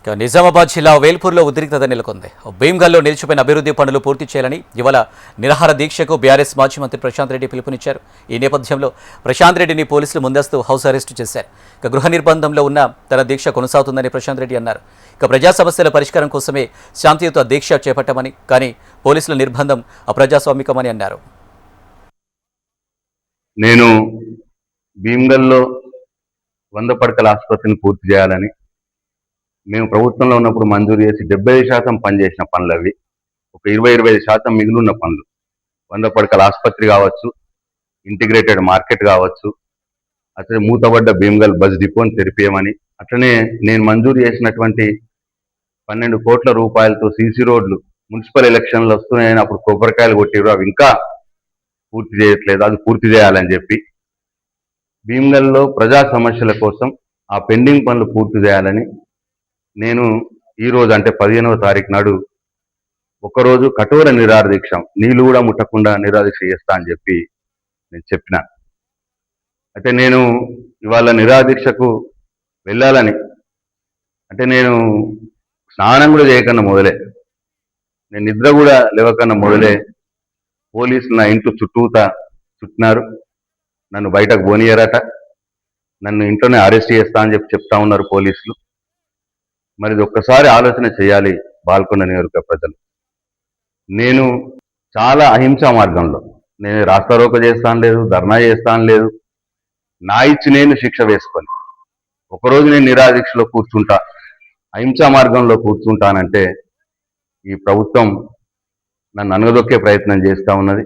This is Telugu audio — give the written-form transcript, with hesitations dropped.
నిజామాబాద్ జిల్లా వేల్పూర్లో ఉద్రిక్తత నెలకొంది. భీమ్గల్లో నిలిచిపోయిన అభివృద్ధి పనులు పూర్తి చేయాలని ఇవాళ నిరాహార దీక్షకు బీఆర్ఎస్ మాజీ మంత్రి ప్రశాంత్ రెడ్డి పిలుపునిచ్చారు. ఈ నేపథ్యంలో ప్రశాంత్ రెడ్డిని పోలీసులు ముందస్తు హౌస్ అరెస్టు చేశారు. గృహ నిర్బంధంలో ఉన్న తన దీక్ష కొనసాగుతుందని ప్రశాంత్ రెడ్డి అన్నారు. ప్రజా సమస్యల పరిష్కారం కోసమే శాంతియుత దీక్ష చేపట్టామని, కానీ పోలీసుల నిర్బంధం అప్రజాస్వామికమని అన్నారు. నేను భీమ్గల్లో 100 పడకల ఆసుపత్రిని పూర్తి చేయాలని, మేము ప్రభుత్వంలో ఉన్నప్పుడు మంజూరు చేసి 75% పనిచేసిన పనులు అవి. ఒక 20-25% మిగిలిన పనులు, 100 పడకల ఆసుపత్రి కావచ్చు, ఇంటిగ్రేటెడ్ మార్కెట్ కావచ్చు, అట్లనే మూతబడ్డ భీమ్గల్ బస్ డిపోని తెరిపేయమని, అట్లనే నేను మంజూరు చేసినటువంటి 12 కోట్ల రూపాయలతో సీసీ రోడ్లు మున్సిపల్ ఎలక్షన్లు వస్తున్నాయని అప్పుడు కొబ్బరికాయలు కొట్టిరు, అవి ఇంకా పూర్తి చేయట్లేదు, అది పూర్తి చేయాలని చెప్పి భీమ్గల్లో ప్రజా సమస్యల కోసం ఆ పెండింగ్ పనులు పూర్తి చేయాలని నేను ఈరోజు అంటే 15వ తారీఖు నాడు ఒకరోజు కఠోర నిరాహార దీక్ష, నీళ్లు కూడా ముట్టకుండా నిరాహార దీక్ష చేస్తా అని చెప్పి నేను చెప్పిన. అయితే నేను ఇవాళ నిరాహార దీక్షకు వెళ్ళాలని, అంటే నేను స్నానం కూడా చేయకన్నా మొదలే, నేను నిద్ర కూడా లేవకన్నా మొదలే పోలీసులు నా ఇంట్లో చుట్టినారు. నన్ను బయటకు పోనీయరట, నన్ను ఇంట్లోనే అరెస్ట్ చేస్తా అని చెప్తా ఉన్నారు పోలీసులు. మరి ఇది ఒక్కసారి ఆలోచన చేయాలి బాల్కొండ నియోజకవర్గ ప్రజలు. నేను చాలా అహింసా మార్గంలో, నేను రాస్తారోక చేస్తాను లేదు, ధర్నా చేస్తాను లేదు, నా ఇచ్చి నేను శిక్ష వేసుకొని ఒకరోజు నేను నిరాహార దీక్షలో కూర్చుంటా, అహింసా మార్గంలో కూర్చుంటానంటే ఈ ప్రభుత్వం నన్ను అనగదొక్కే ప్రయత్నం చేస్తూ ఉన్నది.